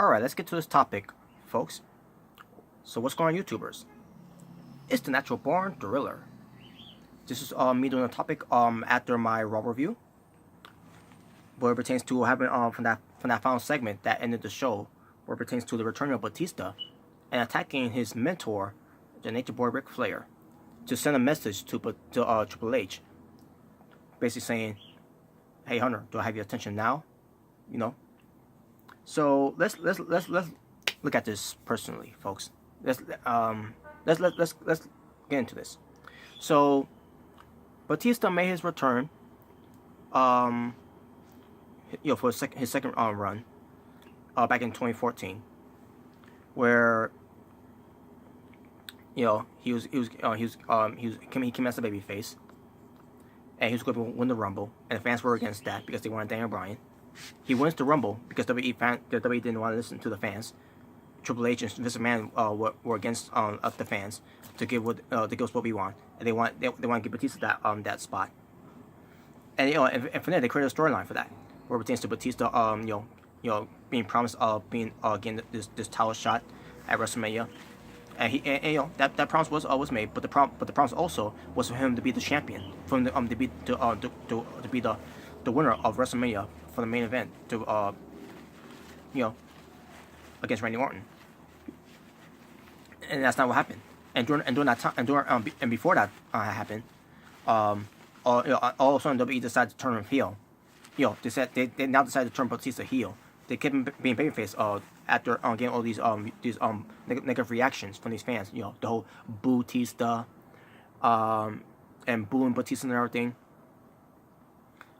Alright, let's get to this topic, folks. So what's going on, YouTubers? It's the Natural Born Thriller. This is me doing a topic after my Raw review, where it pertains to what happened from that final segment that ended the show, where it pertains to the return of Batista and attacking his mentor, the Nature Boy Ric Flair, to send a message to Triple H, basically saying, "Hey Hunter, do I have your attention now?" You know. So let's look at this personally, folks. Let's get into this. So Batista made his return, for his second run, back in 2014, where he came as a babyface, and he was going to win the Rumble, and the fans were against that because they wanted Daniel Bryan. He wins the Rumble because WWE didn't want to listen to the fans. Triple H and Vince McMahon were against the fans to give us what we want, and they want to give Batista that spot. And and from there they created a storyline for that, where it pertains to Batista being promised being getting this title shot at WrestleMania, and that promise was made, but the promise also was for him to be the champion, for him to be the winner of WrestleMania for the main event against Randy Orton. And that's not what happened. And during that time, and before that happened, all of a sudden WWE decided to turn him heel. They now decided to turn Batista heel. They kept being babyface after getting all these negative reactions from these fans. The whole Batista, and booing Batista and everything.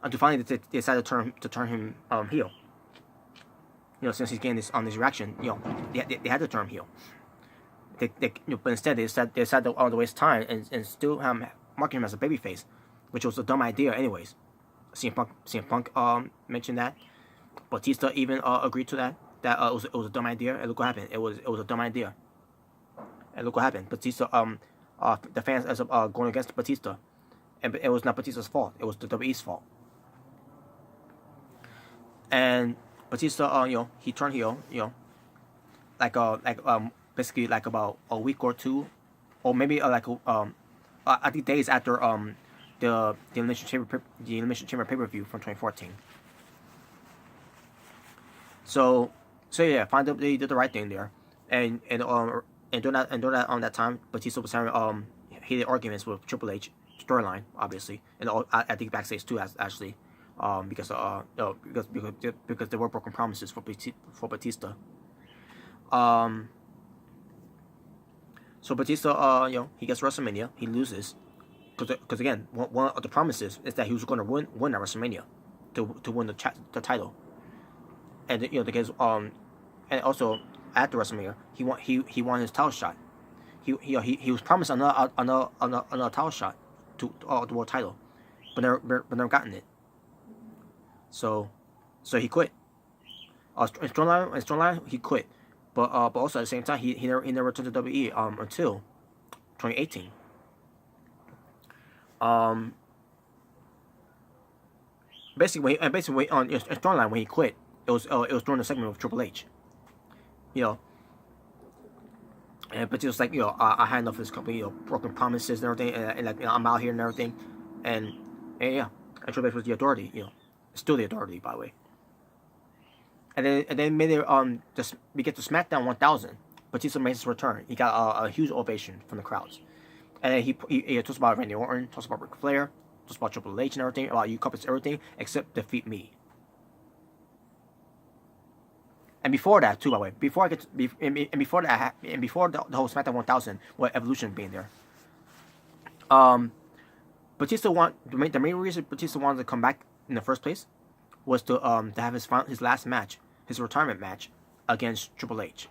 Until finally they decided to turn him heel. Since he's getting this reaction, they had to turn him heel. But instead they decided to waste time and still marking him as a babyface, which was a dumb idea, anyways. CM Punk mentioned that. Batista even agreed to that. That it was a dumb idea, and look what happened. It was a dumb idea, and look what happened. Batista, the fans ended up going against Batista, and it was not Batista's fault. It was the WWE's fault. And Batista, he turned heel, basically like about a week or two, or maybe I think days after the Elimination Chamber pay-per-view from 2014. So yeah, finally they did the right thing there, and during that time, Batista was having heated arguments with Triple H, storyline obviously, and I think backstage too, actually. Because there were broken promises for Batista. So Batista, he gets WrestleMania, he loses, because again, one of the promises is that he was going to win at WrestleMania, to win the title, and because and also after WrestleMania, he won his title shot. He was promised another title shot to the world title, but never gotten it. So he quit. Storyline, he quit, but also at the same time, he never returned to WWE until 2018. Basically on storyline, when he quit, it was during the segment with Triple H. But he was like, I had enough of this company, broken promises and everything, and I'm out here and everything, and yeah, and Triple H was the authority, still the authority, by the way. And then we get to SmackDown 1000. Batista makes his return. He got a huge ovation from the crowds, and then he talks about Randy Orton, talks about Ric Flair, talks about Triple H and everything, about you covers everything except defeat me. And before that too, by the way, before the whole SmackDown 1000, with Evolution being there, Batista the main reason Batista wanted to come back in the first place was to have his last match, his retirement match against Triple H.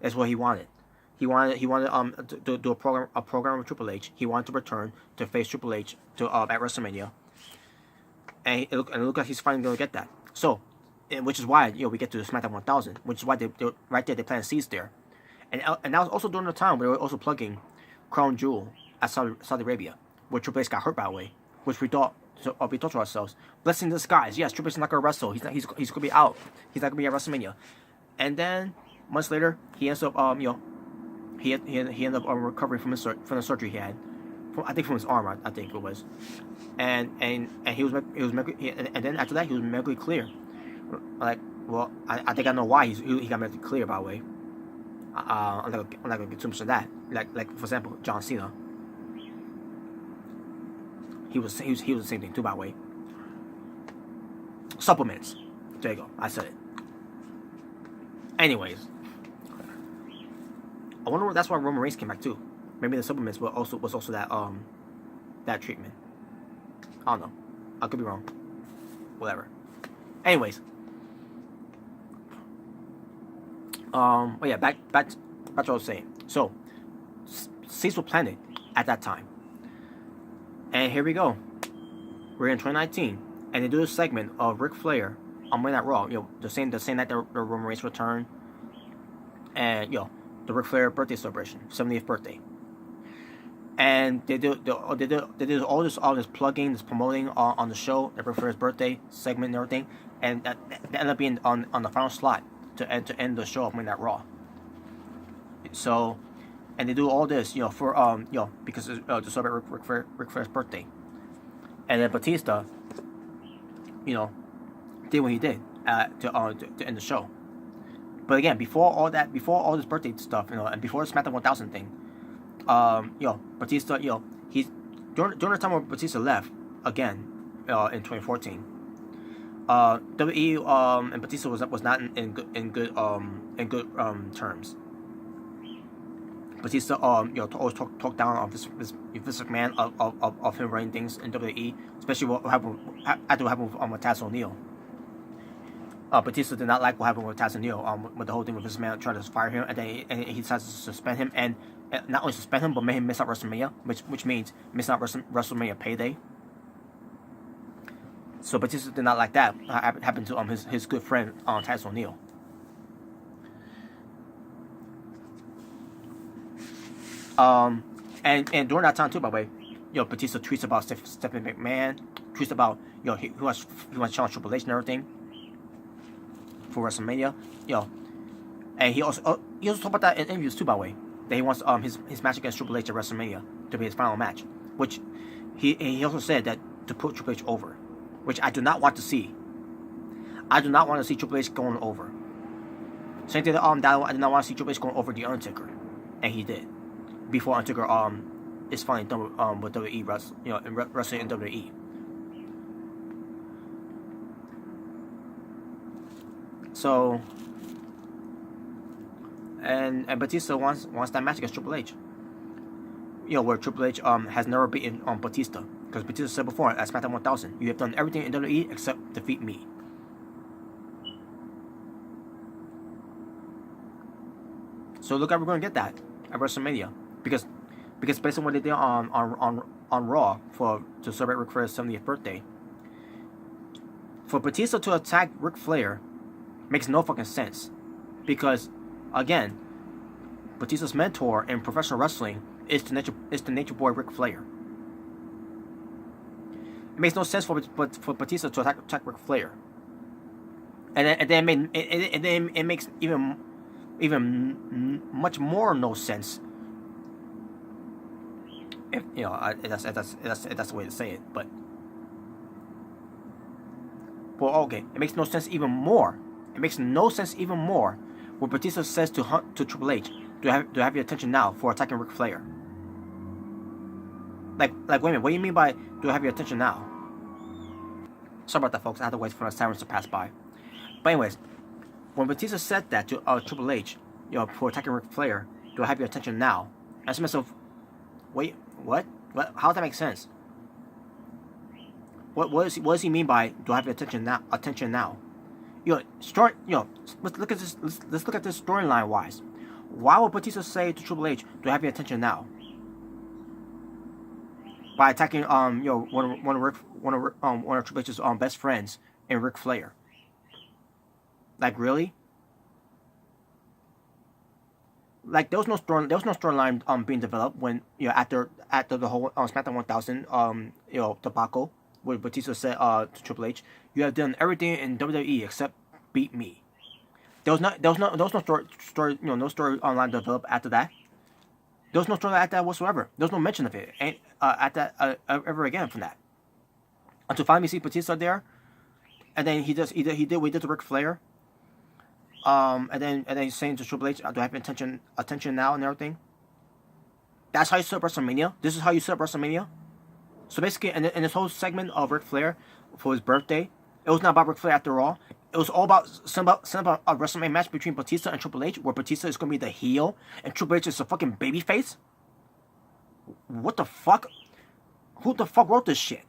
That's what he wanted. He wanted to do a program with Triple H. He wanted to return to face Triple H at WrestleMania, and look like he's finally going to get that. So, which is why we get to the SmackDown 1000, which is why they right there they plant seeds there, and that was also during the time where they were also plugging Crown Jewel at Saudi Arabia, where Triple H got hurt, by the way, which we thought to ourselves, blessing in disguise. Yes, Triple H is not going to wrestle. He's going to be out. He's not going to be at WrestleMania. And then months later, he ends up he ended up recovering from the surgery he had, I think from his arm, I think it was, and and then after that he was medically clear. Like, well, I think I know why he got medically clear, by the way. I'm not gonna get too much of that. Like for example, John Cena. He was the same thing too, by the way. Supplements. There you go. I said it. Anyways, I wonder if that's why Roman Reigns came back too. Maybe the supplements was also that treatment. I don't know. I could be wrong. Whatever. Anyways. But yeah, back to what I was saying. So, seeds were planted at that time. And here we go. We're in 2019, and they do a segment of Ric Flair on Monday Night Raw. The same night that the Roman Reigns return, and the Ric Flair birthday celebration, 70th birthday. And they do all this plugging, this promoting on the show, the Ric Flair's birthday segment and everything, and that ended up being on the final slot to end the show of Monday Night Raw. So. And they do all this, for because to celebrate Ric Flair's birthday. And then Batista, did what he did to end the show. But again, before all this birthday stuff, and before the SmackDown 1000 thing, Batista, he's during the time when Batista left again, in 2014. WWE and Batista was not in good terms. Batista, always talk down on Vince McMahon of him running things in WWE, especially what happened with Taz O'Neil. Batista did not like what happened with Taz O'Neil, with the whole thing with Vince McMahon trying to fire him, and then he decided to suspend him, and not only suspend him, but made him miss out WrestleMania, which means miss out WrestleMania payday. So Batista did not like that. Happened to his good friend Taz O'Neil. And during that time too, by the way, Batista tweets about Stephanie McMahon, tweets about he wants to challenge Triple H and everything for WrestleMania, and he also talked about that in interviews too, by the way, that he wants his match against Triple H at WrestleMania to be his final match, which he also said that to put Triple H over, which I do not want to see. I do not want to see Triple H going over. Same thing that I did not want to see Triple H going over The Undertaker, and he did. Before Undertaker is finally done with WWE wrestling in WWE. So and Batista wants that match against Triple H. Where Triple H has never beaten Batista, because Batista said before at SmackDown 1000, you have done everything in WWE except defeat me. So look, we're going to get that at WrestleMania. Because based on what they did on Raw to celebrate Ric Flair's 70th birthday, for Batista to attack Ric Flair makes no fucking sense. Because again, Batista's mentor in professional wrestling is the Nature Boy Ric Flair. It makes no sense for Batista to attack Ric Flair. And then it makes even much more no sense. If that's the way to say it, but okay, it makes no sense even more. It makes no sense even more when Batista says to Triple H, "Do I have your attention now for attacking Ric Flair?" Like wait a minute, what do you mean by "do I have your attention now"? Sorry about that, folks. I had to wait for the sirens to pass by. But anyways, when Batista said that to Triple H, for attacking Ric Flair, "Do I have your attention now?" I asked myself, wait. What? How does that make sense? What does he mean by "do I have your attention now"? Let's look at this. Let's look at this storyline wise. Why would Batista say to Triple H, "Do I have your attention now"? By attacking one of Triple H's best friends in Ric Flair. Like, really? Like, there was no storyline being developed when after the whole SmackDown 1000 debacle, where Batista said to Triple H, "You have done everything in WWE except beat me." There was no story, no story online developed after that. There was no story at that whatsoever. There was no mention of it, and at that ever again from that. Until finally see Batista there, and then he did what he did to Ric Flair. And then he's saying to Triple H, "Do I have attention now and everything?" That's how you set up WrestleMania. This is how you set up WrestleMania. So basically, in this whole segment of Ric Flair for his birthday, it was not about Ric Flair after all. It was all about some about a WrestleMania match between Batista and Triple H, where Batista is going to be the heel and Triple H is a fucking babyface. What the fuck? Who the fuck wrote this shit?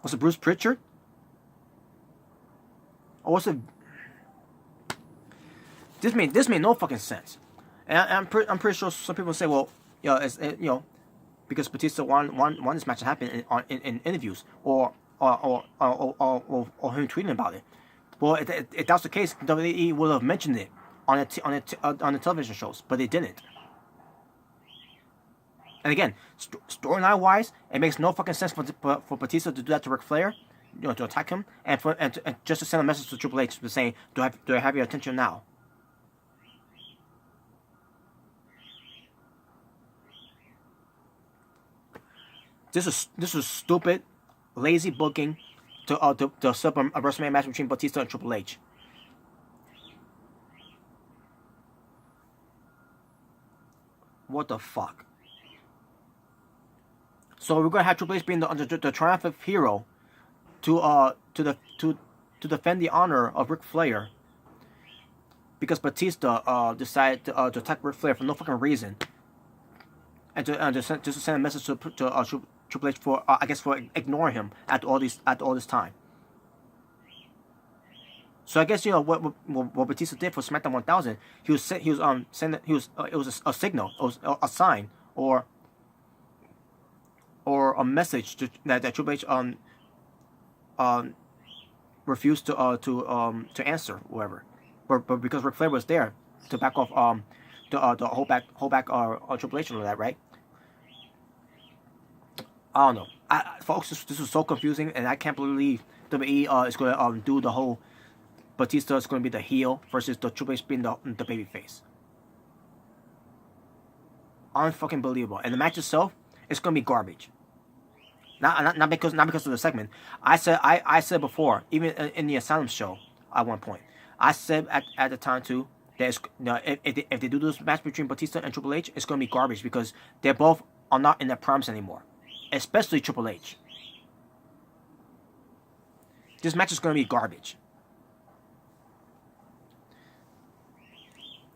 Was it Bruce Pritchard? Or was it? This made no fucking sense. And I'm pretty sure some people say, well, because Batista won this match to happen in interviews or him tweeting about it. Well, if that's the case, WWE would have mentioned it on the television shows, but they didn't. And again, storyline wise, it makes no fucking sense for Batista to do that to Ric Flair, to attack him, and just to send a message to Triple H to saying, do I have your attention now? This is stupid, lazy booking to set up a WrestleMania match between Batista and Triple H. What the fuck? So we're gonna have Triple H being the triumphant hero to defend the honor of Ric Flair, because Batista decided to attack Ric Flair for no fucking reason, and just to send a message to Triple H for for ignoring him after all this time. So I guess what Batista did for SmackDown 1000, it was a signal, it was a sign or a message that Triple H refused to answer whatever, but because Ric Flair was there to back off to hold back Triple H and all that, right? I don't know, folks. This is so confusing, and I can't believe WWE is going to do the whole Batista is going to be the heel versus the Triple H being the baby face. Unfucking believable. And the match itself, it's going to be garbage. Not because of the segment. I said before, even in the Asylum show at one point, I said at the time too that if they do this match between Batista and Triple H, it's going to be garbage because they both are not in their primes anymore. Especially Triple H. This match is going to be garbage.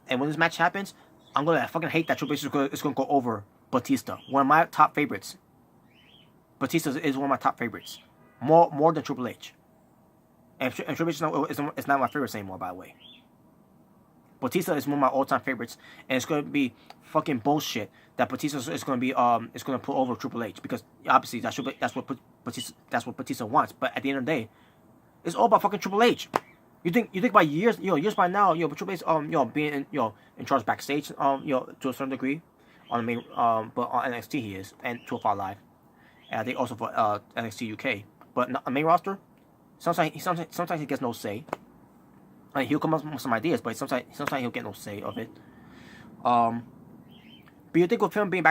And when this match happens, I'm going to fucking hate that Triple H is going to go over Batista. One of my top favorites. Batista is one of my top favorites. More than Triple H. And Triple H is not my favorites anymore, by the way. Batista is one of my all-time favorites, and it's going to be fucking bullshit that Batista is going to be is going to put over Triple H, because obviously that's what Batista wants. But at the end of the day, it's all about fucking Triple H. You think by years by now, Triple H being in charge backstage, to a certain degree, on the main but on NXT he is, and 205 Live, and I think also for NXT UK, but on the main roster, sometimes he gets no say. Like, he'll come up with some ideas, but sometimes he'll get no say of it. But you think with him being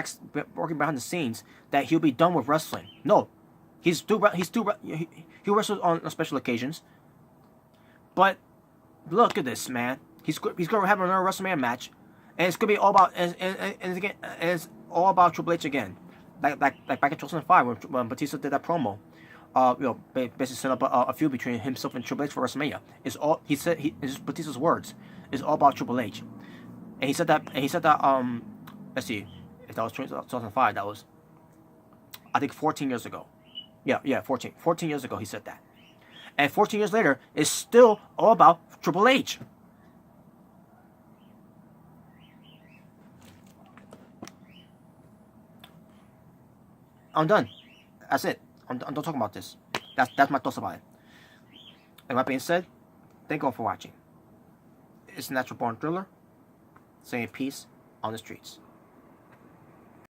working behind the scenes that he'll be done with wrestling? No, he wrestles on special occasions. But look at this, man. He's going to have another WrestleMania match, and it's going to be all about and it's all about Triple H again, like back in 2005 when Batista did that promo. Basically set up a feud between himself and Triple H for WrestleMania. It's all it's Batista's words. It's all about Triple H, and he said that. Let's see, if that was 2005, that was, I think, 14 years ago. Yeah, 14 years ago he said that, and 14 years later, it's still all about Triple H. I'm done. That's it. I'm done talking about this. That's my thoughts about it. And that being said, thank you all for watching. It's Natural Born Thriller, saying peace on the streets.